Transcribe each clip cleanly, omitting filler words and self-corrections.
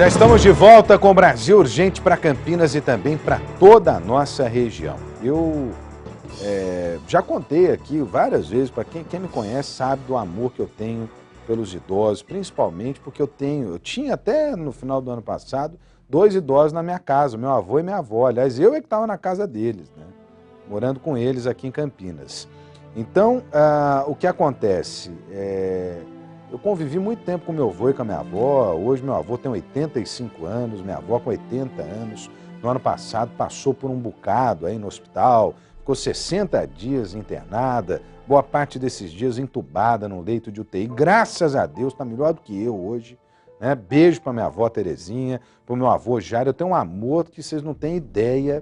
Já estamos de volta com o Brasil Urgente para Campinas e também para toda a nossa região. Eu já contei aqui várias vezes, para quem me conhece sabe do amor que eu tenho pelos idosos, principalmente porque eu tinha até no final do ano passado 2 idosos na minha casa, meu avô e minha avó. Aliás, eu é que estava na casa deles, né? Morando com eles aqui em Campinas. Então, o que acontece? Eu convivi muito tempo com meu avô e com a minha avó. Hoje meu avô tem 85 anos, minha avó com 80 anos. No ano passado passou por um bocado aí no hospital, ficou 60 dias internada, boa parte desses dias entubada num leito de UTI. Graças a Deus está melhor do que eu hoje, né? Beijo para minha avó Terezinha, para o meu avô Jairo. Eu tenho um amor que vocês não têm ideia,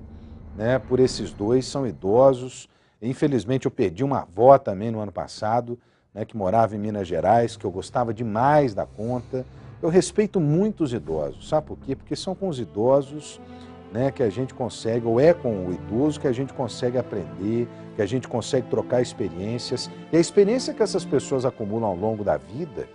né, por esses dois, são idosos. Infelizmente eu perdi uma avó também no ano passado, né, que morava em Minas Gerais, que eu gostava demais da conta. Eu respeito muito os idosos, sabe por quê? Porque são com os idosos, né, que a gente consegue, ou é com o idoso que a gente consegue aprender, que a gente consegue trocar experiências. E a experiência que essas pessoas acumulam ao longo da vida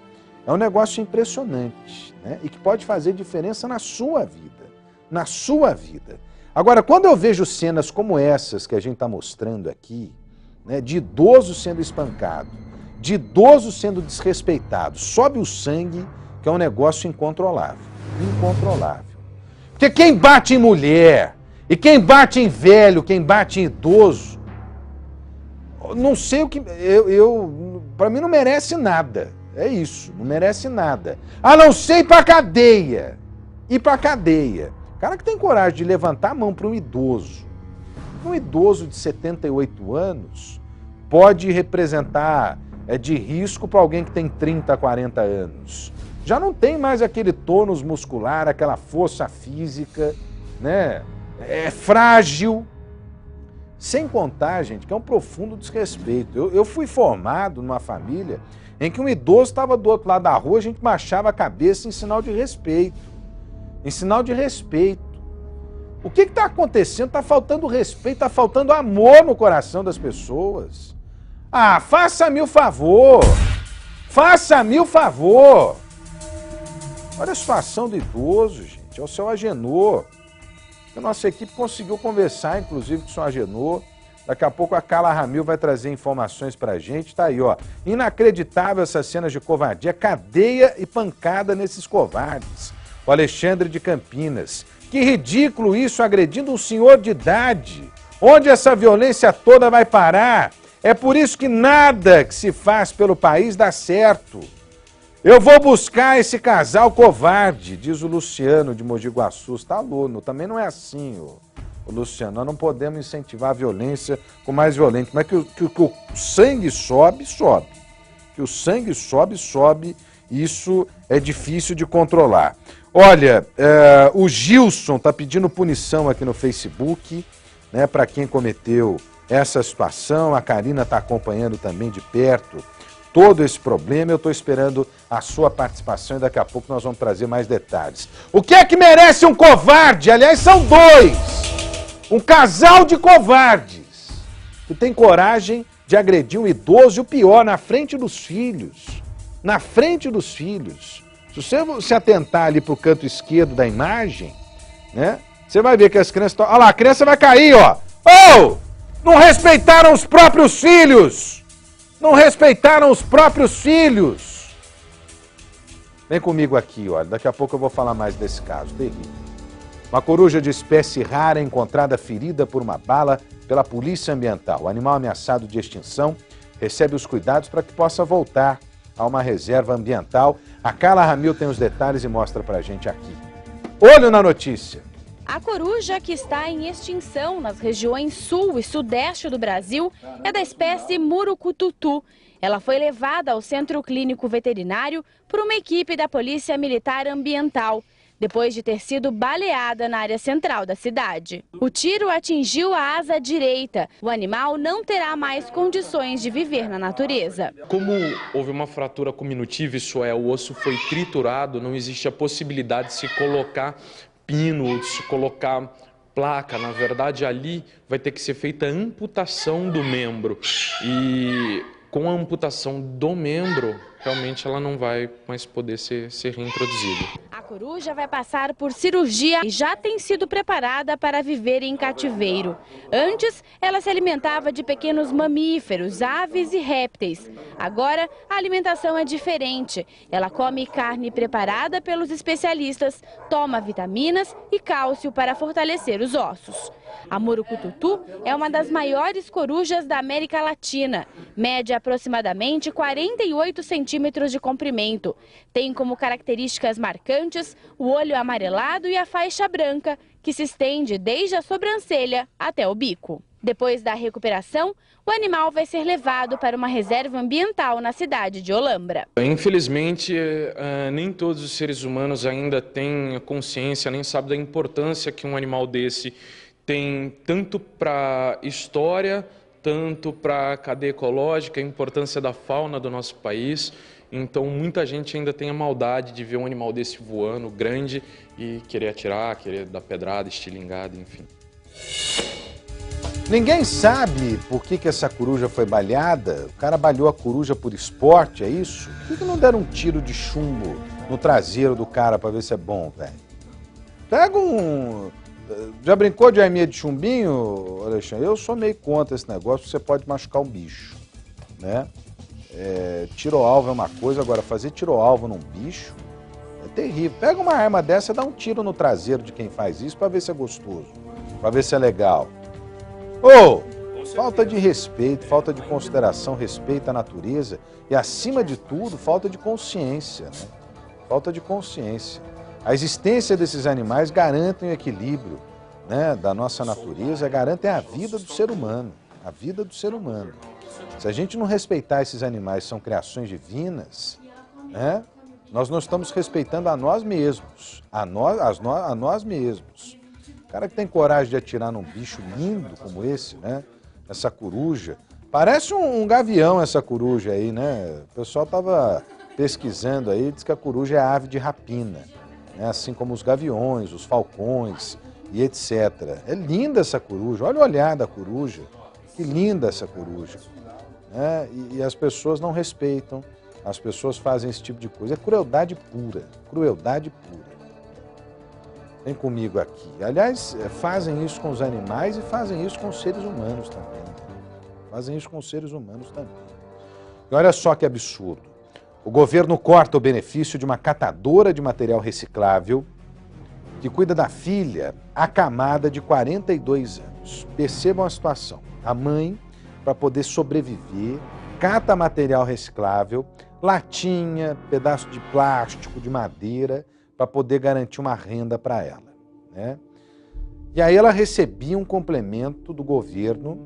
é um negócio impressionante, né, e que pode fazer diferença na sua vida, na sua vida. Agora, quando eu vejo cenas como essas que a gente está mostrando aqui, né, de idoso sendo espancado, de idoso sendo desrespeitado, sobe o sangue, que é um negócio incontrolável. Incontrolável. Porque quem bate em mulher, e quem bate em velho, quem bate em idoso, não sei o que... para mim não merece nada. É isso, não merece nada. A não ser ir pra cadeia. Ir pra cadeia. O cara que tem coragem de levantar a mão para um idoso de 78 anos, pode representar de risco para alguém que tem 30, 40 anos. Já não tem mais aquele tônus muscular, aquela força física, né? É frágil. Sem contar, gente, que é um profundo desrespeito. Eu fui formado numa família em que um idoso estava do outro lado da rua, a gente baixava a cabeça em sinal de respeito. Em sinal de respeito. O que está acontecendo? Está faltando respeito, está faltando amor no coração das pessoas. Ah, faça-me o favor. Faça-me o favor. Olha a situação do idoso, gente. É o seu Agenor. A nossa equipe conseguiu conversar, inclusive, com o seu Agenor. Daqui a pouco a Carla Ramil vai trazer informações pra gente. Está aí, ó. Inacreditável essas cenas de covardia. Cadeia e pancada nesses covardes. O Alexandre de Campinas. Que ridículo isso, agredindo um senhor de idade. Onde essa violência toda vai parar? É por isso que nada que se faz pelo país dá certo. Eu vou buscar esse casal covarde, diz o Luciano de Mogi Guaçu. Está louco, também não é assim, o Luciano. Nós não podemos incentivar a violência com mais violento. Mas que o sangue sobe, sobe. Que o sangue sobe, sobe. Isso é difícil de controlar. Olha, o Gilson está pedindo punição aqui no Facebook, né, para quem cometeu essa situação. A Karina está acompanhando também de perto todo esse problema. Eu estou esperando a sua participação e daqui a pouco nós vamos trazer mais detalhes. O que é que merece um covarde? Aliás, são dois. Um casal de covardes que tem coragem de agredir um idoso e o pior, na frente dos filhos. Na frente dos filhos. Se você se atentar ali para o canto esquerdo da imagem, né, você vai ver que as crianças estão... Olha lá, a criança vai cair, ó. Oh! Não respeitaram os próprios filhos! Não respeitaram os próprios filhos! Vem comigo aqui, olha. Daqui a pouco eu vou falar mais desse caso. Terrível. Uma coruja de espécie rara encontrada ferida por uma bala pela Polícia Ambiental. O animal ameaçado de extinção recebe os cuidados para que possa voltar a uma reserva ambiental. A Carla Ramil tem os detalhes e mostra pra gente aqui. Olho na notícia. A coruja, que está em extinção nas regiões sul e sudeste do Brasil, é da espécie murucututu. Ela foi levada ao Centro Clínico Veterinário por uma equipe da Polícia Militar Ambiental, depois de ter sido baleada na área central da cidade. O tiro atingiu a asa direita. O animal não terá mais condições de viver na natureza. Como houve uma fratura cominutiva, isso é, o osso foi triturado, não existe a possibilidade de se colocar pino, de se colocar placa. Na verdade, ali vai ter que ser feita a amputação do membro. E com a amputação do membro, realmente ela não vai mais poder ser reintroduzida. A coruja vai passar por cirurgia e já tem sido preparada para viver em cativeiro. Antes, ela se alimentava de pequenos mamíferos, aves e répteis. Agora, a alimentação é diferente. Ela come carne preparada pelos especialistas, toma vitaminas e cálcio para fortalecer os ossos. A murucututu é uma das maiores corujas da América Latina. Mede aproximadamente 48 centímetros de comprimento. Tem como características marcantes o olho amarelado e a faixa branca, que se estende desde a sobrancelha até o bico. Depois da recuperação, o animal vai ser levado para uma reserva ambiental na cidade de Olambra. Infelizmente, nem todos os seres humanos ainda têm consciência, nem sabem da importância que um animal desse tem, tanto para a história, tanto para a cadeia ecológica, a importância da fauna do nosso país. Então, muita gente ainda tem a maldade de ver um animal desse voando, grande, e querer atirar, querer dar pedrada, estilingada, enfim. Ninguém sabe por que essa coruja foi baleada. O cara baleou a coruja por esporte, é isso? Por que não deram um tiro de chumbo no traseiro do cara para ver se é bom, velho? Pega um... Já brincou de arminha de chumbinho, Alexandre? Eu sou meio contra esse negócio, você pode machucar um bicho, né? Tiro-alvo é uma coisa, agora fazer tiro-alvo num bicho é terrível. Pega uma arma dessa e dá um tiro no traseiro de quem faz isso para ver se é gostoso, para ver se é legal. Falta de respeito, falta de consideração, respeito à natureza e, acima de tudo, falta de consciência, né? Falta de consciência. A existência desses animais garantem o equilíbrio, né, da nossa natureza, garantem a vida do ser humano, a vida do ser humano. Se a gente não respeitar esses animais, são criações divinas, né, nós não estamos respeitando a nós mesmos, a nós mesmos. O cara que tem coragem de atirar num bicho lindo como esse, né, essa coruja, parece um gavião essa coruja aí, né? O pessoal estava pesquisando aí, diz que a coruja é ave de rapina, né? Assim como os gaviões, os falcões e etc. É linda essa coruja, olha o olhar da coruja, que linda essa coruja, né? E as pessoas não respeitam, as pessoas fazem esse tipo de coisa, é crueldade pura, crueldade pura. Vem comigo aqui. Aliás, fazem isso com os animais e fazem isso com os seres humanos também. Fazem isso com os seres humanos também. E olha só que absurdo. O governo corta o benefício de uma catadora de material reciclável que cuida da filha acamada de 42 anos. Percebam a situação. A mãe, para poder sobreviver, cata material reciclável, latinha, pedaço de plástico, de madeira, para poder garantir uma renda para ela, né? E aí ela recebia um complemento do governo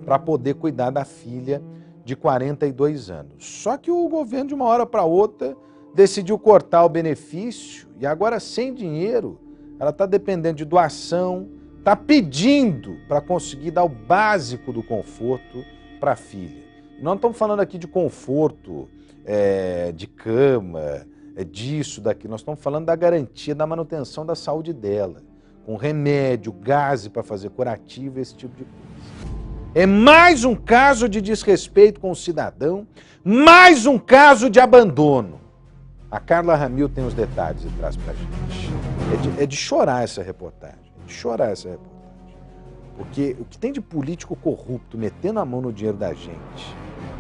para poder cuidar da filha de 42 anos. Só que o governo, de uma hora para outra, decidiu cortar o benefício e agora, sem dinheiro, ela está dependendo de doação, está pedindo para conseguir dar o básico do conforto para a filha. Não estamos falando aqui de conforto de cama, disso, daquilo. Nós estamos falando da garantia da manutenção da saúde dela, com remédio, gás para fazer curativo, esse tipo de coisa. É mais um caso de desrespeito com o cidadão, mais um caso de abandono. A Carla Ramil tem os detalhes e traz para a gente. É de chorar essa reportagem, é de chorar essa reportagem. Porque o que tem de político corrupto metendo a mão no dinheiro da gente,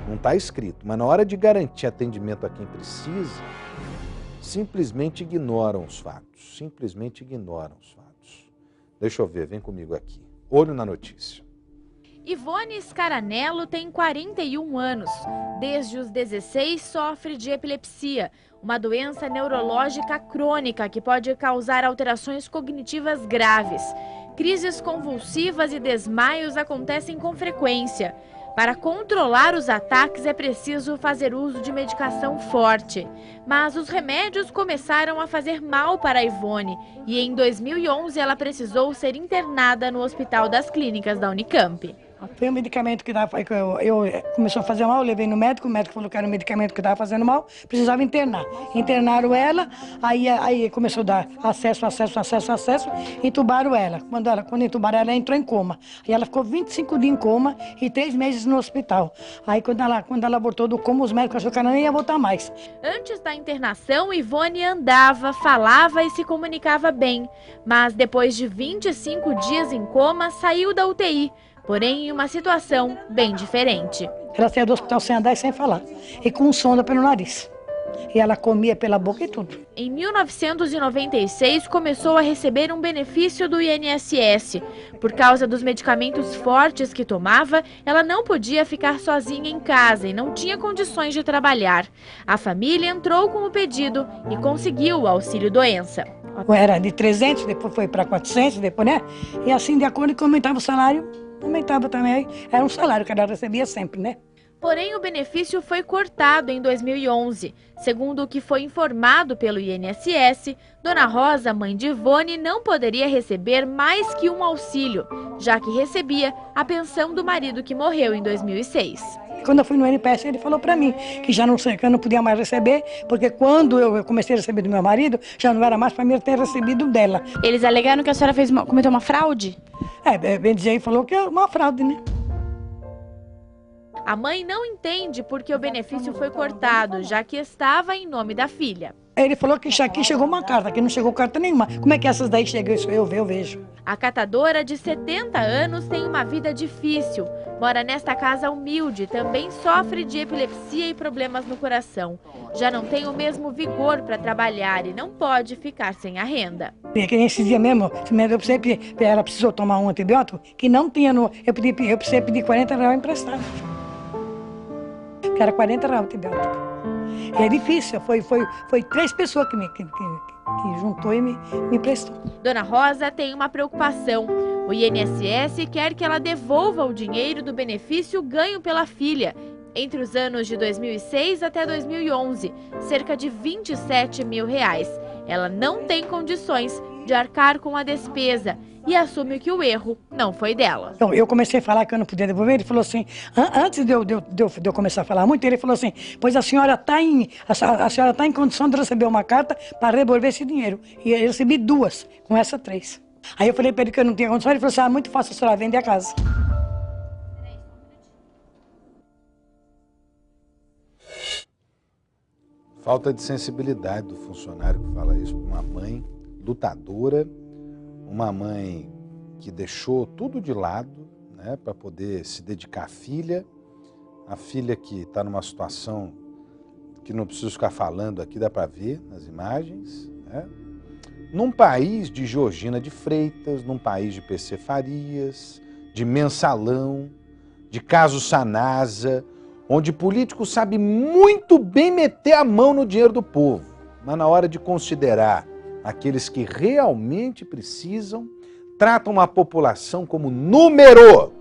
não está escrito, mas na hora de garantir atendimento a quem precisa, simplesmente ignoram os fatos, simplesmente ignoram os fatos. Deixa eu ver, vem comigo aqui. Olho na notícia. Ivone Scaranello tem 41 anos. Desde os 16 sofre de epilepsia, uma doença neurológica crônica que pode causar alterações cognitivas graves. Crises convulsivas e desmaios acontecem com frequência. Para controlar os ataques é preciso fazer uso de medicação forte. Mas os remédios começaram a fazer mal para a Ivone e em 2011 ela precisou ser internada no Hospital das Clínicas da Unicamp. Foi um medicamento que eu começou a fazer mal, eu levei no médico, o médico falou que era um medicamento que estava fazendo mal, precisava internar. Internaram ela, aí começou a dar acesso, entubaram ela. Quando entubaram ela entrou em coma. Aí ela ficou 25 dias em coma e 3 meses no hospital. Aí quando ela voltou do coma, os médicos acharam que ela nem ia voltar mais. Antes da internação, Ivone andava, falava e se comunicava bem. Mas depois de 25 dias em coma, saiu da UTI. Porém, em uma situação bem diferente. Ela saiu do hospital sem andar e sem falar. E com sonda pelo nariz. E ela comia pela boca e tudo. Em 1996, começou a receber um benefício do INSS. Por causa dos medicamentos fortes que tomava, ela não podia ficar sozinha em casa e não tinha condições de trabalhar. A família entrou com o pedido e conseguiu o auxílio-doença. Era de 300, depois foi para 400, depois, né? E assim, de acordo com aumentava o salário, aumentava também. Era um salário que ela recebia sempre, né? Porém, o benefício foi cortado em 2011. Segundo o que foi informado pelo INSS, Dona Rosa, mãe de Ivone, não poderia receber mais que um auxílio, já que recebia a pensão do marido que morreu em 2006. Quando eu fui no INSS, ele falou para mim que já não sei, que eu não podia mais receber, porque quando eu comecei a receber do meu marido, já não era mais para mim ter recebido dela. Eles alegaram que a senhora cometeu uma fraude? Bem dizer, ele falou que é uma fraude, né? A mãe não entende porque o benefício foi cortado, já que estava em nome da filha. Ele falou que aqui chegou uma carta, aqui não chegou carta nenhuma. Como é que essas daí chegam? Isso eu vejo. A catadora, de 70 anos, tem uma vida difícil. Mora nesta casa humilde, também sofre de epilepsia e problemas no coração. Já não tem o mesmo vigor para trabalhar e não pode ficar sem a renda. Que nem esse dia mesmo, ela precisou tomar um antibiótico que não tinha eu precisei pedir 40 reais emprestado. Que era 40 reais o antibiótico. E é difícil, foi 3 pessoas que juntou e me emprestou. Dona Rosa tem uma preocupação. O INSS quer que ela devolva o dinheiro do benefício ganho pela filha. Entre os anos de 2006 até 2011, cerca de R$27 mil. Ela não tem condições de arcar com a despesa e assume que o erro não foi dela. Então, eu comecei a falar que eu não podia devolver, ele falou assim, antes de eu começar a falar muito, ele falou assim, pois a senhora está em condição de receber uma carta para devolver esse dinheiro. E eu recebi 2, com essa 3. Aí eu falei para ele que eu não tinha condição, ele falou assim, muito fácil, a senhora vende a casa. Falta de sensibilidade do funcionário que fala isso para uma mãe lutadora, uma mãe que deixou tudo de lado, né, para poder se dedicar à filha, a filha que está numa situação que não preciso ficar falando aqui, dá para ver nas imagens, né? Num país de Georgina de Freitas, num país de PC Farias, de Mensalão, de Caso Sanasa, onde político sabe muito bem meter a mão no dinheiro do povo, mas na hora de considerar aqueles que realmente precisam, tratam a população como número.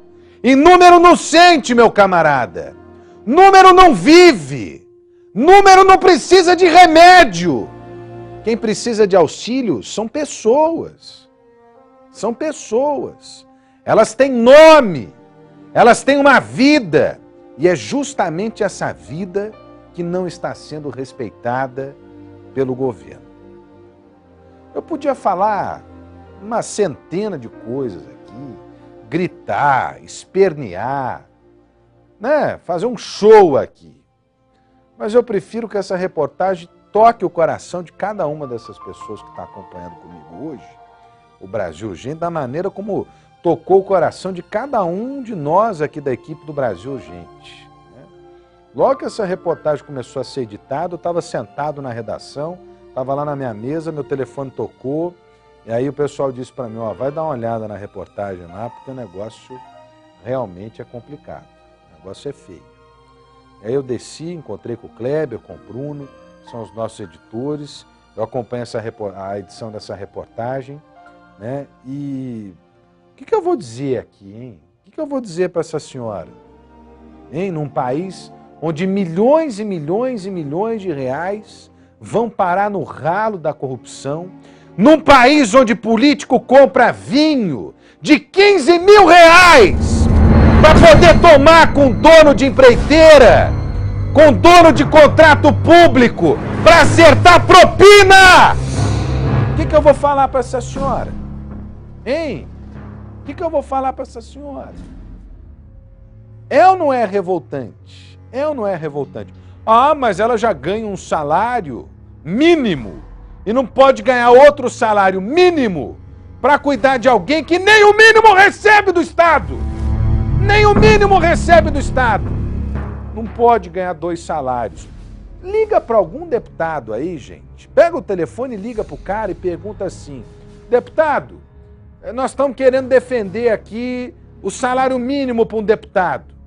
E número não sente, meu camarada. Número não vive. Número não precisa de remédio. Quem precisa de auxílio são pessoas. São pessoas. Elas têm nome. Elas têm uma vida. E é justamente essa vida que não está sendo respeitada pelo governo. Eu podia falar uma centena de coisas aqui, gritar, espernear, né? Fazer um show aqui. Mas eu prefiro que essa reportagem toque o coração de cada uma dessas pessoas que está acompanhando comigo hoje, o Brasil Urgente, da maneira como tocou o coração de cada um de nós aqui da equipe do Brasil Urgente. Né? Logo que essa reportagem começou a ser editada, eu estava sentado na redação, estava lá na minha mesa, meu telefone tocou, e aí o pessoal disse para mim, ó, vai dar uma olhada na reportagem lá, porque o negócio realmente é complicado, o negócio é feio. E aí eu desci, encontrei com o Kleber, com o Bruno, são os nossos editores, eu acompanho a edição dessa reportagem, né? E o que eu vou dizer aqui, hein? O que eu vou dizer para essa senhora? Hein? Num país onde milhões e milhões e milhões de reais vão parar no ralo da corrupção, num país onde político compra vinho de 15 mil reais para poder tomar com dono de empreiteira, com dono de contrato público, para acertar propina. O que eu vou falar para essa senhora? Hein? O que eu vou falar para essa senhora? É ou não é revoltante? É ou não é revoltante? Ah, mas ela já ganha um salário mínimo e não pode ganhar outro salário mínimo para cuidar de alguém que nem o mínimo recebe do Estado. Nem o mínimo recebe do Estado. Não pode ganhar 2 salários. Liga para algum deputado aí, gente. Pega o telefone e liga para o cara e pergunta assim: deputado, nós estamos querendo defender aqui o salário mínimo para um deputado.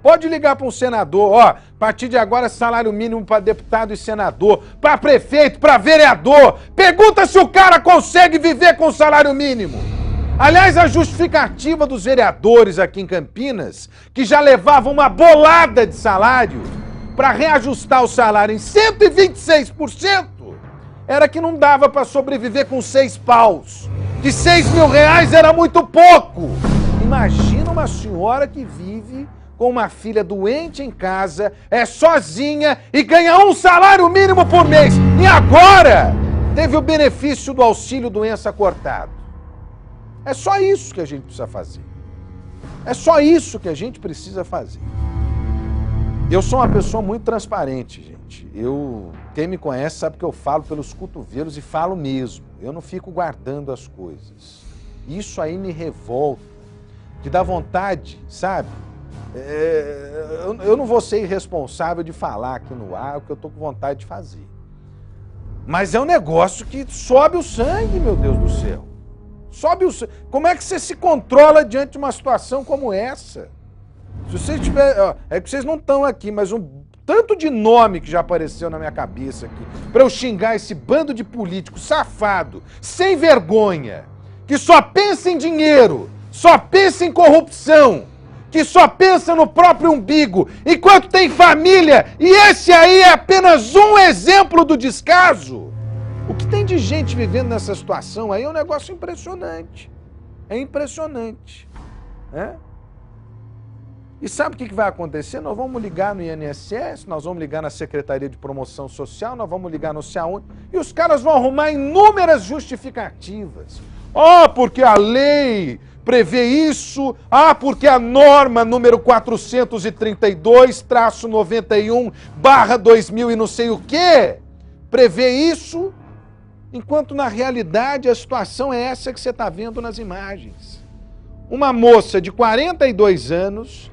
Pode ligar para um senador, ó, a partir de agora salário mínimo para deputado e senador, para prefeito, para vereador. Pergunta se o cara consegue viver com salário mínimo. Aliás, a justificativa dos vereadores aqui em Campinas, que já levavam uma bolada de salário para reajustar o salário em 126%, era que não dava para sobreviver com 6 paus. Que 6 mil reais era muito pouco. Imagina uma senhora que vive com uma filha doente em casa, é sozinha e ganha um salário mínimo por mês. E agora teve o benefício do auxílio doença cortado. É só isso que a gente precisa fazer. É só isso que a gente precisa fazer. Eu sou uma pessoa muito transparente, gente. Quem me conhece sabe que eu falo pelos cotovelos e falo mesmo. Eu não fico guardando as coisas. Isso aí me revolta, que dá vontade, sabe? Eu não vou ser irresponsável de falar aqui no ar o que eu tô com vontade de fazer. Mas é um negócio que sobe o sangue, meu Deus do céu. Sobe o sangue. Como é que você se controla diante de uma situação como essa? Se você tiver... Ó, é que vocês não estão aqui, mas um tanto de nome que já apareceu na minha cabeça aqui, para eu xingar esse bando de político safado, sem vergonha, que só pensa em dinheiro, só pensa em corrupção, que só pensa no próprio umbigo, enquanto tem família, e esse aí é apenas um exemplo do descaso. O que tem de gente vivendo nessa situação aí é um negócio impressionante. É impressionante. Né? E sabe o que vai acontecer? Nós vamos ligar no INSS, nós vamos ligar na Secretaria de Promoção Social, nós vamos ligar no CEAUNE, e os caras vão arrumar inúmeras justificativas. Porque a lei prevê isso, porque a norma número 432-91/2000 e não sei o quê, prevê isso, enquanto na realidade a situação é essa que você está vendo nas imagens. Uma moça de 42 anos,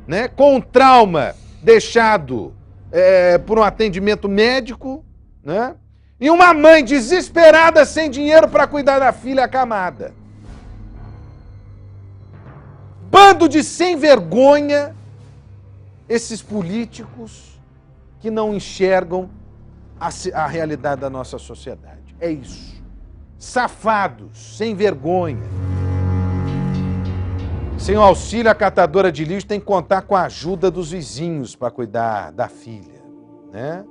né, com um trauma deixado por um atendimento médico, né, e uma mãe desesperada sem dinheiro para cuidar da filha acamada. Bando de sem vergonha, esses políticos que não enxergam a realidade da nossa sociedade. É isso. Safados, sem vergonha. Sem o auxílio, a catadora de lixo tem que contar com a ajuda dos vizinhos para cuidar da filha, né?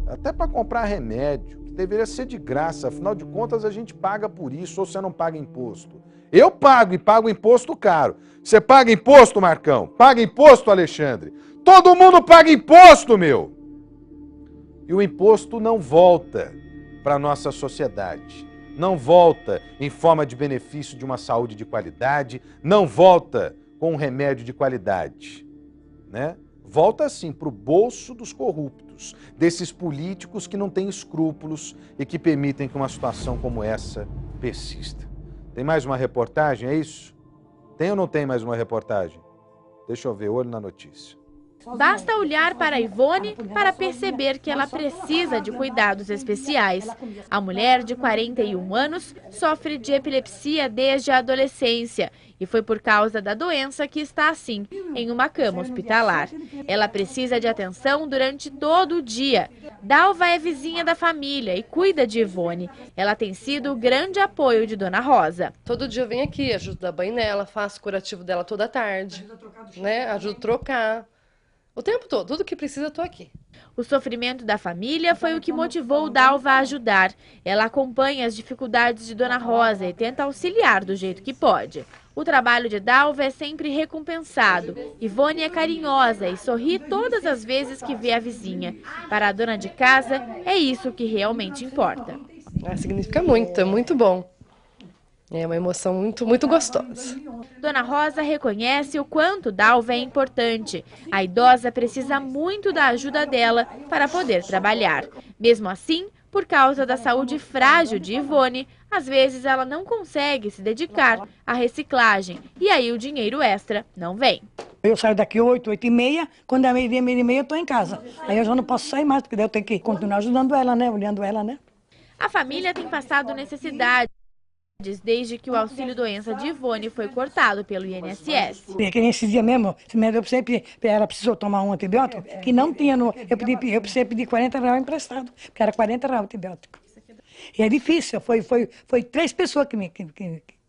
Até para comprar remédio, que deveria ser de graça. Afinal de contas, a gente paga por isso, ou você não paga imposto. Eu pago e pago imposto caro. Você paga imposto, Marcão? Paga imposto, Alexandre? Todo mundo paga imposto, meu! E o imposto não volta para a nossa sociedade. Não volta em forma de benefício de uma saúde de qualidade, não volta com um remédio de qualidade, né? Volta sim para o bolso dos corruptos, desses políticos que não têm escrúpulos e que permitem que uma situação como essa persista. Tem mais uma reportagem, é isso? Tem ou não tem mais uma reportagem? Deixa eu ver, olho na notícia. Basta olhar para a Ivone para perceber que ela precisa de cuidados especiais. A mulher de 41 anos sofre de epilepsia desde a adolescência e foi por causa da doença que está assim, em uma cama hospitalar. Ela precisa de atenção durante todo o dia. Dalva é vizinha da família e cuida de Ivone. Ela tem sido o grande apoio de Dona Rosa. Todo dia eu venho aqui, ajudo a dar banho nela, faço o curativo dela toda tarde, né? Ajudo a trocar. O tempo todo, tudo que precisa eu tô aqui. O sofrimento da família foi o que motivou Dalva a ajudar. Ela acompanha as dificuldades de Dona Rosa e tenta auxiliar do jeito que pode. O trabalho de Dalva é sempre recompensado. Ivone é carinhosa e sorri todas as vezes que vê a vizinha. Para a dona de casa, é isso que realmente importa. Significa muito, é muito bom. É uma emoção muito gostosa. Dona Rosa reconhece o quanto Dalva é importante. A idosa precisa muito da ajuda dela para poder trabalhar. Mesmo assim, por causa da saúde frágil de Ivone, às vezes ela não consegue se dedicar à reciclagem e aí o dinheiro extra não vem. Eu saio daqui 8, 8h30, quando é meio-dia, meia-dia eu estou em casa. Aí eu já não posso sair mais, porque daí eu tenho que continuar ajudando ela, né? Olhando ela, né? A família tem passado necessidade desde que o auxílio-doença de Ivone foi cortado pelo INSS. Porque nesse dia mesmo, ela precisou tomar um antibiótico, que não tinha, eu precisei pedir R$40 emprestado, porque era R$40 o antibiótico. E é difícil, foi 3 pessoas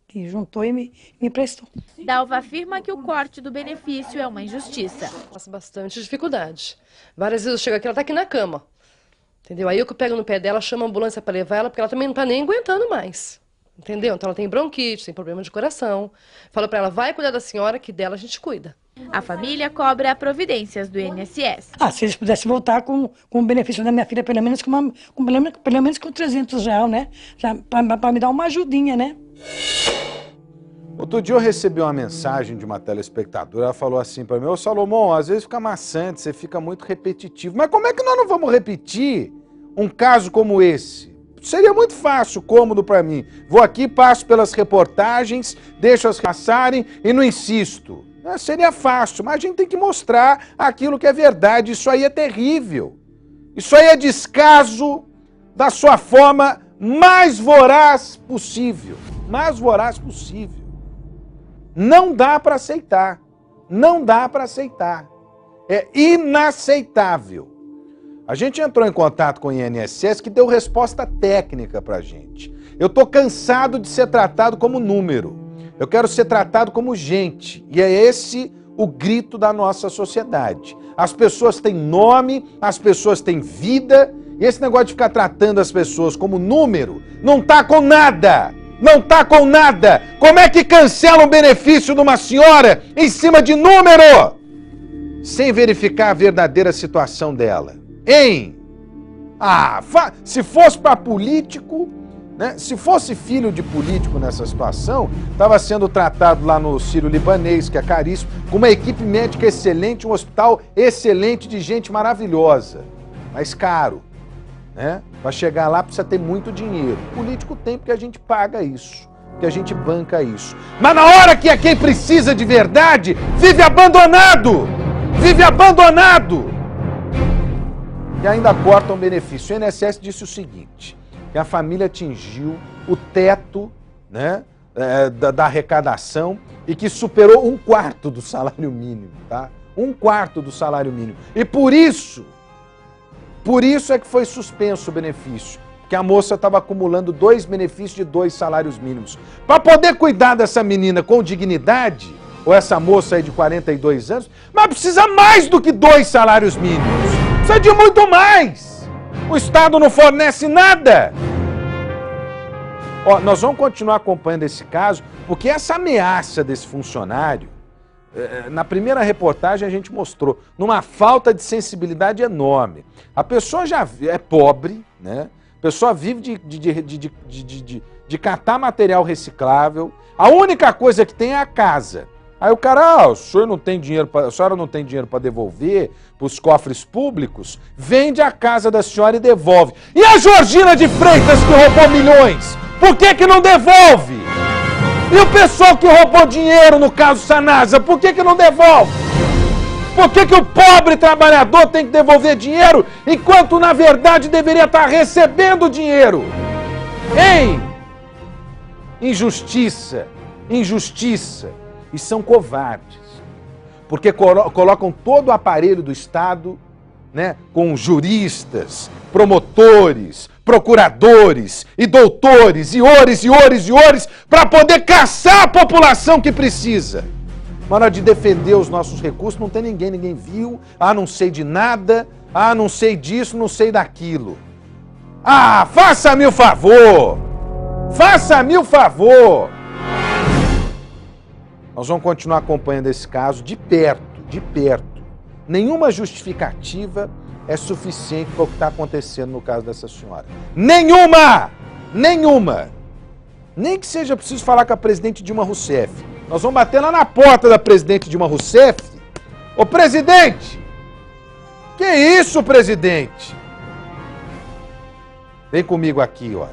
que juntou e me emprestou. Dalva afirma que o corte do benefício é uma injustiça. Passa bastante dificuldade. Várias vezes eu chego aqui, ela está aqui na cama. Entendeu? Aí eu pego no pé dela, chamo a ambulância para levar ela, porque ela também não está nem aguentando mais. Entendeu? Então ela tem bronquite, tem problema de coração. Falo para ela, vai cuidar da senhora, que dela a gente cuida. A família cobra providências do INSS. Se eles pudessem voltar com o benefício da minha filha, pelo menos com R$300, né? Para me dar uma ajudinha, né? Outro dia eu recebi uma mensagem de uma telespectadora, ela falou assim para mim: ô Salomão, às vezes fica maçante, você fica muito repetitivo. Mas como é que nós não vamos repetir um caso como esse? Seria muito fácil, cômodo para mim. Vou aqui, passo pelas reportagens, deixo as passarem e não insisto. Seria fácil, mas a gente tem que mostrar aquilo que é verdade. Isso aí é terrível. Isso aí é descaso da sua forma mais voraz possível. Mais voraz possível. Não dá para aceitar. Não dá para aceitar. É inaceitável. A gente entrou em contato com o INSS, que deu resposta técnica para a gente. Eu estou cansado de ser tratado como número. Eu quero ser tratado como gente. E é esse o grito da nossa sociedade. As pessoas têm nome, as pessoas têm vida, e esse negócio de ficar tratando as pessoas como número não tá com nada. Não tá com nada. Como é que cancela um benefício de uma senhora em cima de número? Sem verificar a verdadeira situação dela. Hein? Se fosse para político, né? Se fosse filho de político nessa situação, estava sendo tratado lá no Sírio-Libanês, que é caríssimo, com uma equipe médica excelente, um hospital excelente de gente maravilhosa, mas caro, né? Para chegar lá precisa ter muito dinheiro. O político tem porque a gente paga isso, porque a gente banca isso. Mas na hora que é quem precisa de verdade, vive abandonado! Vive abandonado! E ainda cortam benefício. O INSS disse o seguinte, que a família atingiu o teto, né, da arrecadação e que superou 1/4 do salário mínimo, tá? 1/4 do salário mínimo. E por isso é que foi suspenso o benefício, que a moça estava acumulando 2 benefícios de 2 salários mínimos. Para poder cuidar dessa menina com dignidade, ou essa moça aí de 42 anos, mas precisa mais do que 2 salários mínimos. Precisa de muito mais. O Estado não fornece nada. Ó, nós vamos continuar acompanhando esse caso, porque essa ameaça desse funcionário, na primeira reportagem a gente mostrou, numa falta de sensibilidade enorme. A pessoa já é pobre, né? A pessoa vive de catar material reciclável. A única coisa que tem é a casa. Aí o cara, a senhora não tem dinheiro para devolver para os cofres públicos, vende a casa da senhora e devolve. E a Georgina de Freitas que roubou milhões, por que não devolve? E o pessoal que roubou dinheiro, no caso Sanasa, por que não devolve? Por que o pobre trabalhador tem que devolver dinheiro, enquanto na verdade deveria estar recebendo dinheiro? Hein? Injustiça, injustiça. E são covardes, porque colocam todo o aparelho do Estado, né, com juristas, promotores, procuradores e doutores, e ores, para poder caçar a população que precisa. Na hora de defender os nossos recursos, não tem ninguém viu, não sei de nada, Ah, não sei disso, não sei daquilo. Ah, faça-me o favor! Faça-me o favor! Nós vamos continuar acompanhando esse caso de perto, de perto. Nenhuma justificativa é suficiente para o que está acontecendo no caso dessa senhora. Nenhuma! Nenhuma! Nem que seja preciso falar com a presidente Dilma Rousseff. Nós vamos bater lá na porta da presidente Dilma Rousseff. Ô, presidente! Que isso, presidente? Vem comigo aqui, ó.